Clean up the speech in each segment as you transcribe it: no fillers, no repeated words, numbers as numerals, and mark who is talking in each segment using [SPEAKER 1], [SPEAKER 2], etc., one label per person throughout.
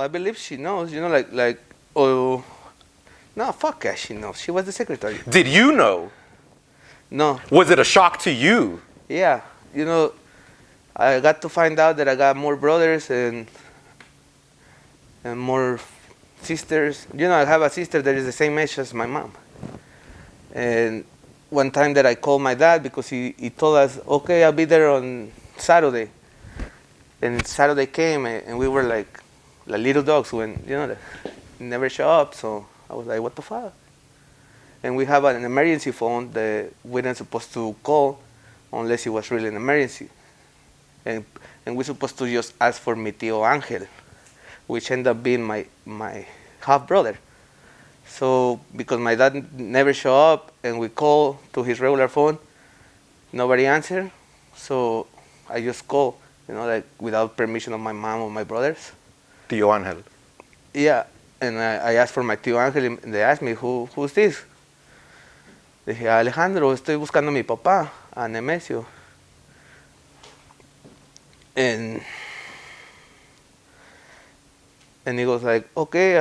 [SPEAKER 1] I believe she knows, like, oh, no, fuck yeah, she knows. She was the secretary.
[SPEAKER 2] Did you know?
[SPEAKER 1] No.
[SPEAKER 2] Was it a shock to you?
[SPEAKER 1] Yeah, I got to find out that I got more brothers and more sisters. I have a sister that is the same age as my mom. And one time that I called my dad because he told us, okay, I'll be there on Saturday. And Saturday came and we were like little dogs when, they never show up. So I was like, what the fuck? And we have an emergency phone that we weren't supposed to call unless it was really an emergency. And we're supposed to just ask for mi tío Ángel, which ended up being my half brother. So because my dad never showed up and we called to his regular phone, nobody answered. So I just called, like without permission of my mom or my brothers.
[SPEAKER 2] Tío Ángel.
[SPEAKER 1] Yeah, and I asked for my tío Ángel and they asked me, who's this? Dije, Alejandro, estoy buscando a mi papá, a Nemesio. And he goes like, okay,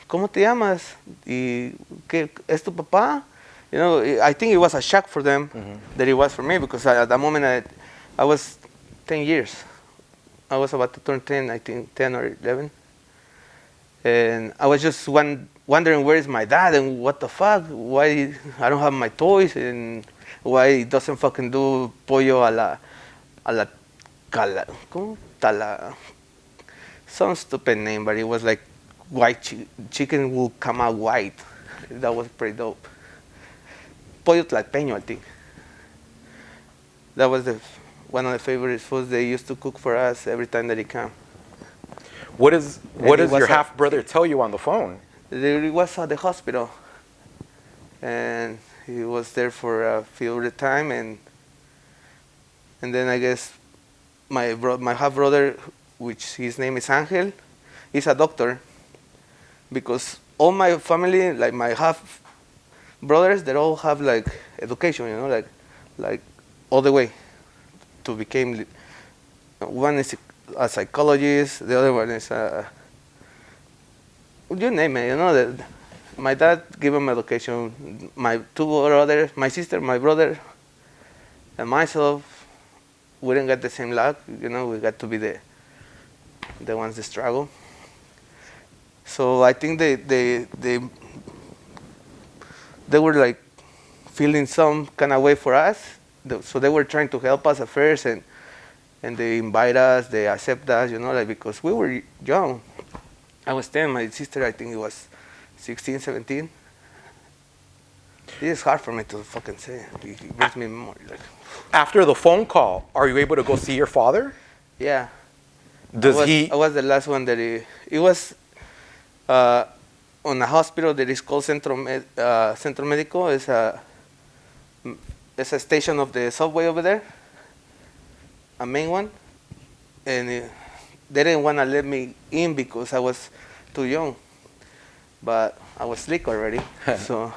[SPEAKER 1] ¿cómo te llamas? ¿Y qué es tu papá? I think it was a shock for them that it was for me because at that moment I was 10 years. I was about to turn 10, I think 10 or 11. And I was just wondering where is my dad and what the fuck? Why I don't have my toys and why he doesn't fucking do pollo a la cala, ¿cómo? Tala. Some stupid name, but it was like white chicken will come out white. That was pretty dope. Pollo tlalpeño, I think. That was one of the favorite foods they used to cook for us every time that he came.
[SPEAKER 2] What does your half brother tell you on the phone?
[SPEAKER 1] He was at the hospital, and he was there for a few of the time, and then I guess my half brother, which his name is Angel, he's a doctor, because all my family, like my half brothers, they all have like education, like all the way to become. One is a psychologist, the other one is you name it, that my dad gave him education. My two brothers, my sister, my brother, and myself, we didn't get the same luck. We got to be the ones that struggle. So I think they were like feeling some kind of way for us. So they were trying to help us at first, and they invite us, they accept us, because we were young. I was 10, my sister, I think it was 16, 17. It is hard for me to fucking say. It brings me memory.
[SPEAKER 2] After the phone call, are you able to go see your father?
[SPEAKER 1] Yeah.
[SPEAKER 2] I
[SPEAKER 1] was the last one that it was on a hospital that is called Centro Médico. It's a station of the subway over there, a main one, and they didn't want to let me in because I was too young, but I was slick already. So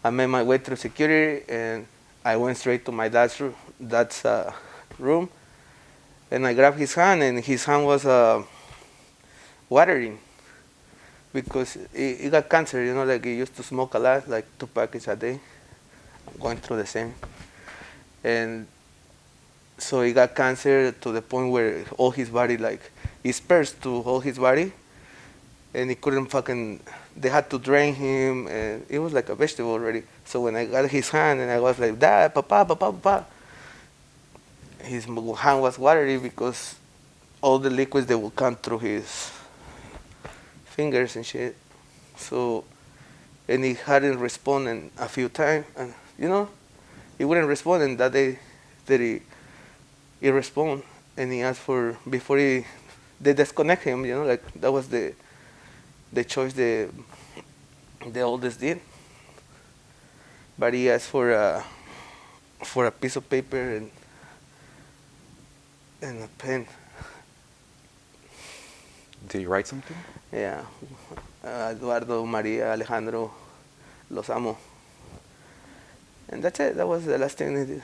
[SPEAKER 1] I made my way through security and I went straight to my dad's room, and I grabbed his hand, and his hand was watering because he got cancer, like he used to smoke a lot, like 2 packages a day. I'm going through the same. And so he got cancer to the point where all his body, like, he spurs to all his body, and he couldn't they had to drain him, and it was like a vegetable already. So when I got his hand and I was like, Dad, Papa, his hand was watery because all the liquids that would come through his fingers and shit. So, and he hadn't responded a few times, and he wouldn't respond, and that day that he responded, and he asked for, before they disconnect him, like that was the choice the oldest did. But he asked for a piece of paper and a pen.
[SPEAKER 2] Did he write something?
[SPEAKER 1] Yeah. Eduardo, Maria, Alejandro, los amo. And that's it. That was the last thing he did.